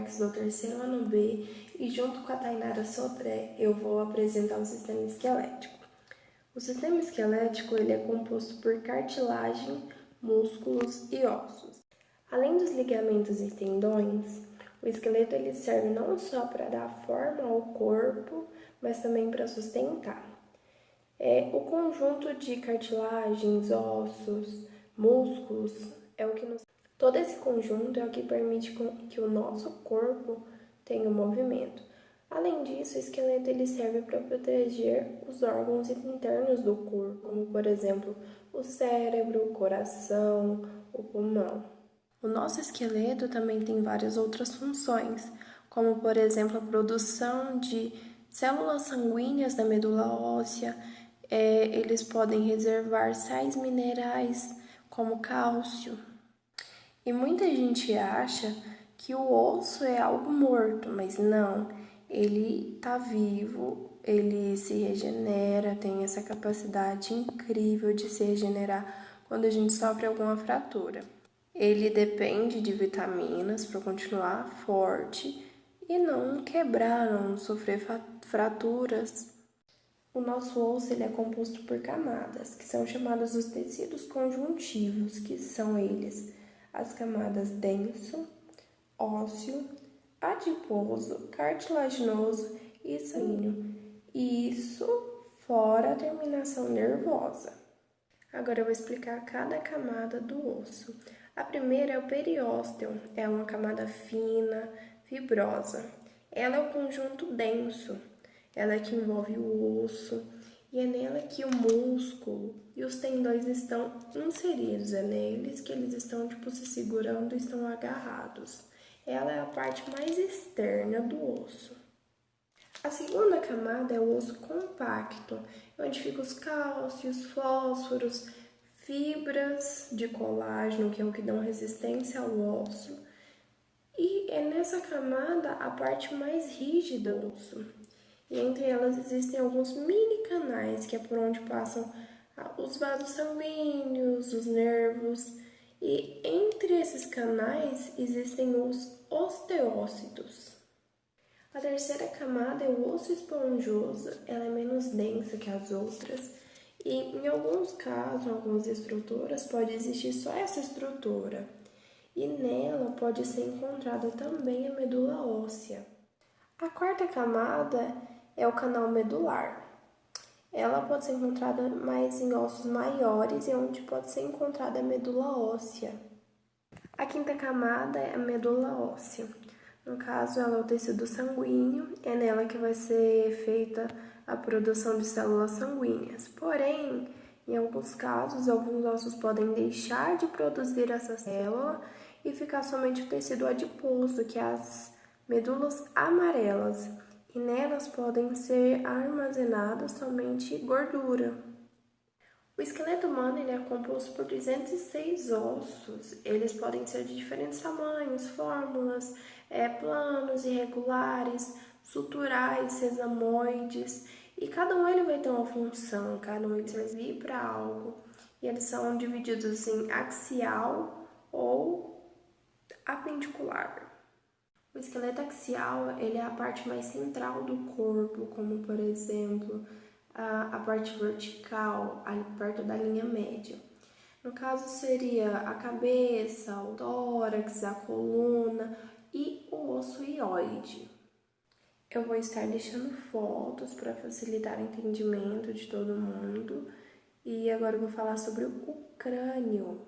Marques, do terceiro ano B, e junto com a Tainara Sodré eu vou apresentar o sistema esquelético. O sistema esquelético ele é composto por cartilagem, músculos e ossos. Além dos ligamentos e tendões, o esqueleto ele serve não só para dar forma ao corpo, mas também para sustentar. O conjunto de cartilagens, ossos, músculos é o que nos... Todo esse conjunto é o que permite que o nosso corpo tenha movimento. Além disso, o esqueleto ele serve para proteger os órgãos internos do corpo, como por exemplo o cérebro, o coração, o pulmão. O nosso esqueleto também tem várias outras funções, como por exemplo a produção de células sanguíneas da medula óssea. Eles podem reservar sais minerais como cálcio. E muita gente acha que o osso é algo morto, mas não. Ele está vivo, ele se regenera, tem essa capacidade incrível de se regenerar quando a gente sofre alguma fratura. Ele depende de vitaminas para continuar forte e não quebrar, não sofrer fraturas. O nosso osso ele é composto por camadas, que são chamadas os tecidos conjuntivos, que são eles as camadas denso, ósseo, adiposo, cartilaginoso e sanguíneo. Isso fora a terminação nervosa. Agora eu vou explicar cada camada do osso. A primeira é o periósteo, é uma camada fina, fibrosa. Ela é o conjunto denso, ela é que envolve o osso e é nela que o músculo e os tendões estão inseridos, é neles que eles estão se segurando e estão agarrados. Ela é a parte mais externa do osso. A segunda camada é o osso compacto, onde ficam os cálcios, fósforos, fibras de colágeno, que é o que dão resistência ao osso. E é nessa camada a parte mais rígida do osso. E entre elas existem alguns mini canais, que é por onde passam os vasos sanguíneos, os nervos. E entre esses canais existem os osteócitos. A terceira camada é o osso esponjoso, ela é menos densa que as outras e em alguns casos, em algumas estruturas, pode existir só essa estrutura e nela pode ser encontrada também a medula óssea. A quarta camada é o canal medular. Ela pode ser encontrada mais em ossos maiores e onde pode ser encontrada a medula óssea. A quinta camada é a medula óssea. No caso, ela é o tecido sanguíneo, é nela que vai ser feita a produção de células sanguíneas. Porém, em alguns casos, alguns ossos podem deixar de produzir essa célula e ficar somente o tecido adiposo, que é as medulas amarelas, e nelas podem ser armazenadas somente gordura. O esqueleto humano ele é composto por 206 ossos. Eles podem ser de diferentes tamanhos, fórmulas, planos, irregulares, suturais, sesamoides. E cada um ele vai ter uma função, cada um ele serve para algo. E eles são divididos em axial ou apendicular. O esqueleto axial ele é a parte mais central do corpo, como por exemplo a parte vertical, ali perto da linha média. No caso seria a cabeça, o tórax, a coluna e o osso hioide. Eu vou estar deixando fotos para facilitar o entendimento de todo mundo. E agora eu vou falar sobre o crânio.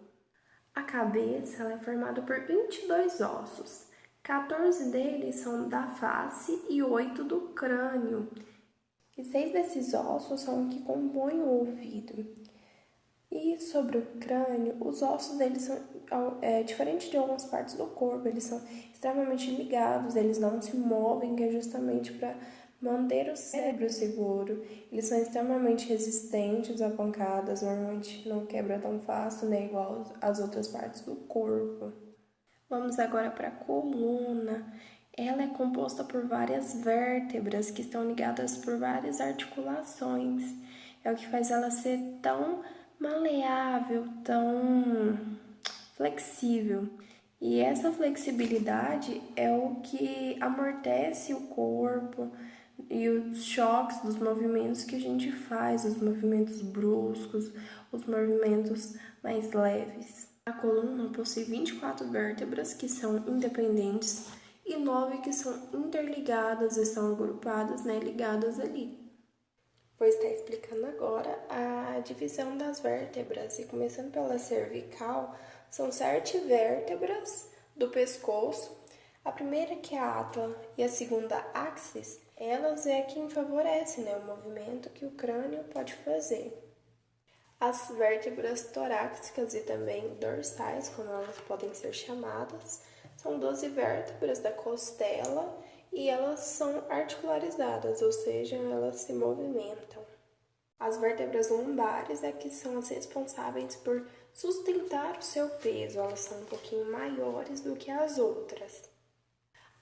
A cabeça ela é formada por 22 ossos. 14 deles são da face e 8 do crânio. E 6 desses ossos são os que compõem o ouvido. E sobre o crânio, os ossos eles são diferente de algumas partes do corpo, eles são extremamente ligados, eles não se movem, que é justamente para manter o cérebro seguro. Eles são extremamente resistentes a pancadas, normalmente não quebra tão fácil, né, igual as outras partes do corpo. Vamos agora para a coluna. Ela é composta por várias vértebras que estão ligadas por várias articulações. É o que faz ela ser tão maleável, tão flexível. E essa flexibilidade é o que amortece o corpo e os choques dos movimentos que a gente faz, os movimentos bruscos, os movimentos mais leves. A coluna possui 24 vértebras que são independentes e 9 que são interligadas e são agrupadas, ligadas ali. Vou estar explicando agora a divisão das vértebras e começando pela cervical, são 7 vértebras do pescoço. A primeira que é a átala e a segunda axis, elas é quem favorece o movimento que o crânio pode fazer. As vértebras torácicas e também dorsais, como elas podem ser chamadas, são 12 vértebras da costela e elas são articularizadas, ou seja, elas se movimentam. As vértebras lombares é que são as responsáveis por sustentar o seu peso, elas são um pouquinho maiores do que as outras.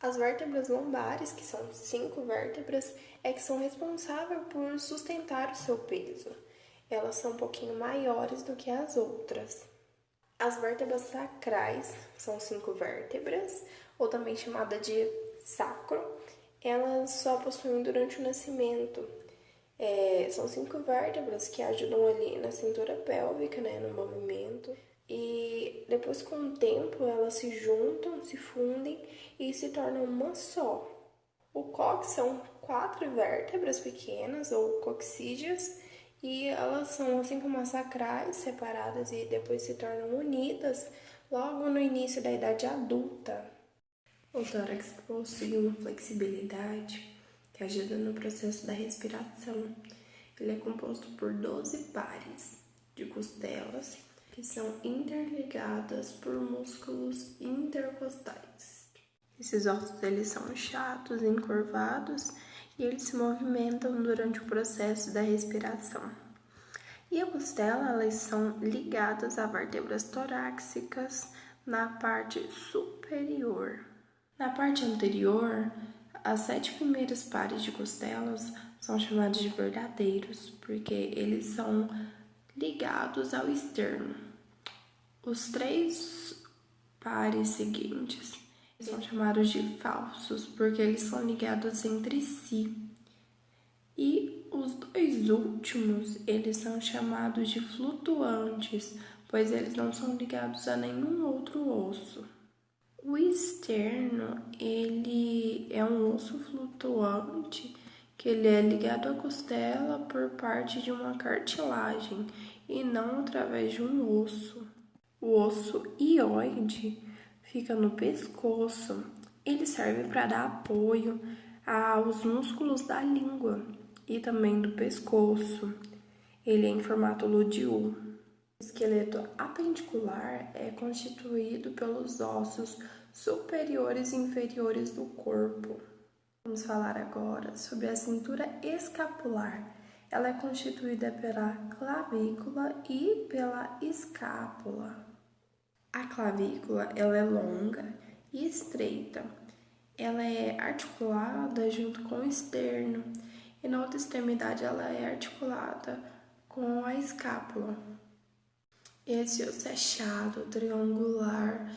As vértebras lombares, que são 5 vértebras, é que são responsáveis por sustentar o seu peso. Elas são um pouquinho maiores do que as outras. As vértebras sacrais são 5 vértebras, ou também chamada de sacro. Elas só possuem durante o nascimento. São 5 vértebras que ajudam ali na cintura pélvica, no movimento. E depois, com o tempo, elas se juntam, se fundem e se tornam uma só. O cóccix são 4 vértebras pequenas, ou coccídeas, e elas são, assim como as sacrais, separadas e depois se tornam unidas logo no início da idade adulta. O tórax possui uma flexibilidade que ajuda no processo da respiração. Ele é composto por 12 pares de costelas que são interligadas por músculos intercostais. Esses ossos eles são chatos, encurvados e eles se movimentam durante o processo da respiração. E a costela, elas são ligadas a vértebras torácicas na parte superior. Na parte anterior, as 7 primeiras pares de costelas são chamados de verdadeiros, porque eles são ligados ao externo. Os 3 pares seguintes são chamados de falsos, porque eles são ligados entre si. E os 2 últimos, eles são chamados de flutuantes, pois eles não são ligados a nenhum outro osso. O externo, ele é um osso flutuante, que ele é ligado à costela por parte de uma cartilagem e não através de um osso. O osso hioide fica no pescoço. Ele serve para dar apoio aos músculos da língua e também do pescoço. Ele é em formato lúdeo. O esqueleto apendicular é constituído pelos ossos superiores e inferiores do corpo. Vamos falar agora sobre a cintura escapular. Ela é constituída pela clavícula e pela escápula. A clavícula ela é longa e estreita. Ela é articulada junto com o externo e na outra extremidade ela é articulada com a escápula. Esse osso é chato, triangular,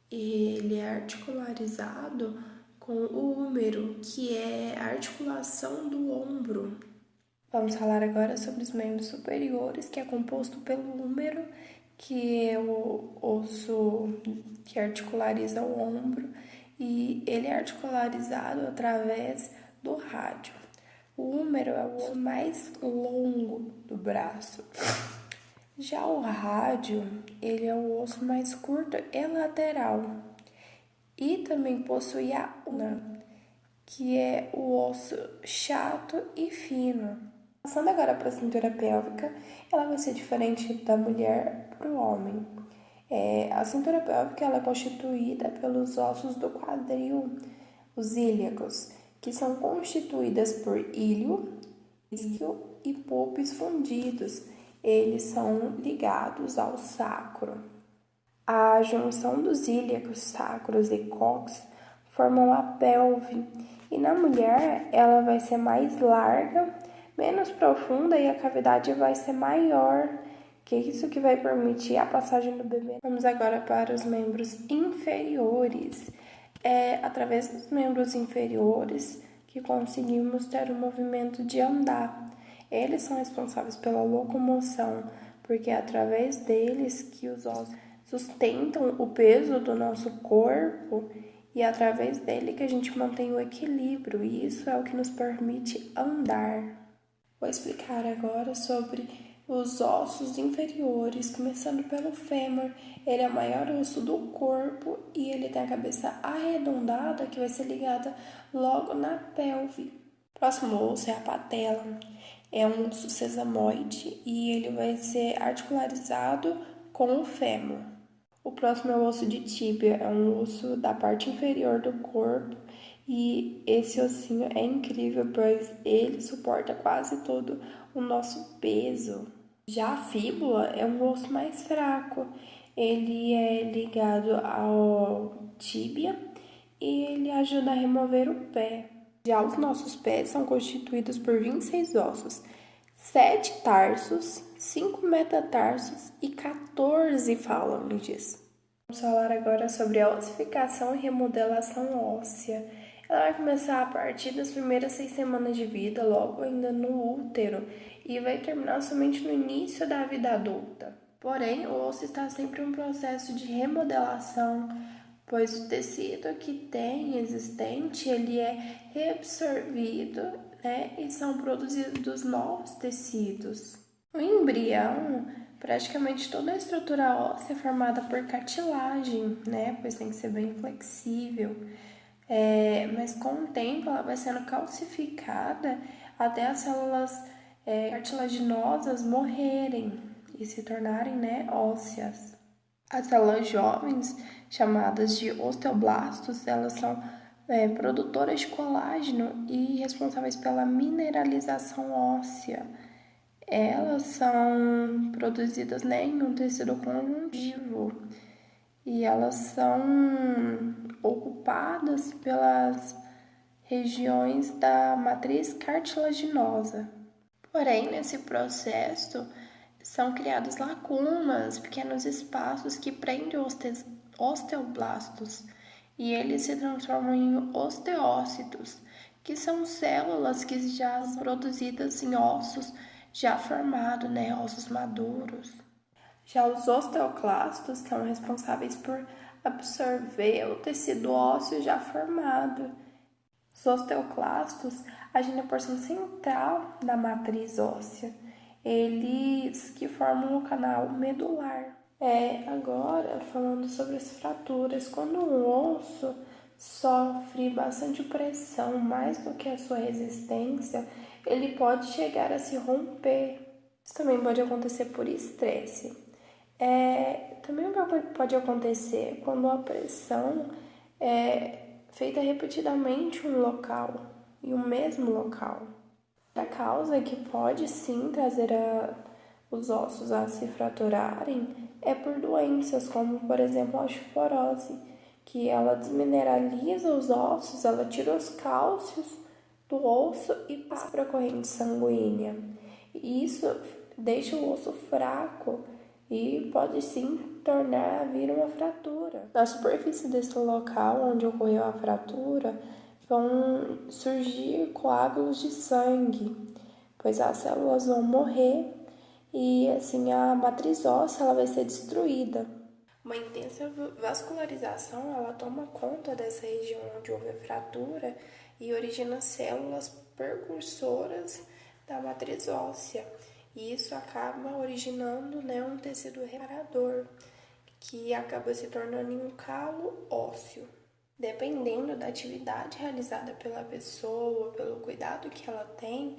e ele é articularizado com o húmero, que é a articulação do ombro. Vamos falar agora sobre os membros superiores, que é composto pelo húmero, que é o osso que articulariza o ombro, e ele é articularizado através do rádio. O húmero é o osso mais longo do braço. Já o rádio, ele é o osso mais curto e lateral. E também possui a una, que é o osso chato e fino. Passando agora para a cintura pélvica, ela vai ser diferente da mulher para o homem. A cintura pélvica ela é constituída pelos ossos do quadril, os ilíacos, que são constituídas por ilho, isquio e púbis fundidos. Eles são ligados ao sacro. A junção dos ilíacos, sacros e cóccix formam a pelve. E na mulher, ela vai ser mais larga, menos profunda e a cavidade vai ser maior que é isso que vai permitir a passagem do bebê. Vamos agora para os membros inferiores. É através dos membros inferiores que conseguimos ter o movimento de andar. Eles são responsáveis pela locomoção, porque é através deles que os ossos sustentam o peso do nosso corpo e é através dele que a gente mantém o equilíbrio, e isso é o que nos permite andar. Vou explicar agora sobre os ossos inferiores, começando pelo fêmur. Ele é o maior osso do corpo e ele tem a cabeça arredondada que vai ser ligada logo na pelve. O próximo osso é a patela. É um osso sesamoide e ele vai ser articularizado com o fêmur. O próximo é o osso de tíbia, é um osso da parte inferior do corpo e esse ossinho é incrível, pois ele suporta quase todo o nosso peso. Já a fíbula é um osso mais fraco, ele é ligado ao tíbia e ele ajuda a remover o pé. Já os nossos pés são constituídos por 26 ossos, 7 tarsos, 5 metatarsos e 14 falanges. Vamos falar agora sobre a ossificação e remodelação óssea. Ela vai começar a partir das primeiras 6 semanas de vida, logo ainda no útero, e vai terminar somente no início da vida adulta. Porém, o osso está sempre em um processo de remodelação, pois o tecido que tem existente, ele é reabsorvido, né, e são produzidos novos tecidos. O embrião, praticamente toda a estrutura óssea é formada por cartilagem, né, pois tem que ser bem flexível. Mas com o tempo ela vai sendo calcificada até as células cartilaginosas morrerem e se tornarem, né, ósseas. As células jovens, chamadas de osteoblastos, elas são produtoras de colágeno e responsáveis pela mineralização óssea. Elas são produzidas, né, em um tecido conjuntivo e elas são ocupadas pelas regiões da matriz cartilaginosa. Porém, nesse processo, são criadas lacunas, pequenos espaços que prendem os osteoblastos e eles se transformam em osteócitos, que são células que já são produzidas em ossos já formados, né, ossos maduros. Já os osteoclastos são responsáveis por absorver o tecido ósseo já formado. Os osteoclastos agem na porção central da matriz óssea, eles que formam o canal medular. Agora, falando sobre as fraturas, quando um osso sofre bastante pressão, mais do que a sua resistência, ele pode chegar a se romper. Isso também pode acontecer por estresse. Também pode acontecer quando a pressão é feita repetidamente em um local, em um mesmo local. A causa que pode sim trazer os ossos a se fraturarem é por doenças, como por exemplo a osteoporose, que ela desmineraliza os ossos, ela tira os cálcios do osso e passa para a corrente sanguínea. E isso deixa o osso fraco e pode sim vir uma fratura. Na superfície desse local onde ocorreu a fratura, vão surgir coágulos de sangue, pois as células vão morrer e assim a matriz óssea ela vai ser destruída. Uma intensa vascularização ela toma conta dessa região onde houve a fratura e origina células precursoras da matriz óssea. E isso acaba originando, né, um tecido reparador, que acaba se tornando em um calo ósseo. Dependendo da atividade realizada pela pessoa, pelo cuidado que ela tem,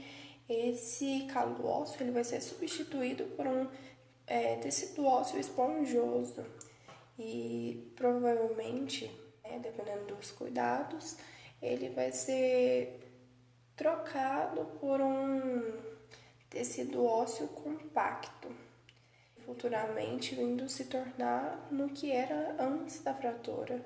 esse calo ósseo ele vai ser substituído por um tecido ósseo esponjoso. E provavelmente, dependendo dos cuidados, ele vai ser trocado por um tecido ósseo compacto, futuramente vindo se tornar no que era antes da fratura.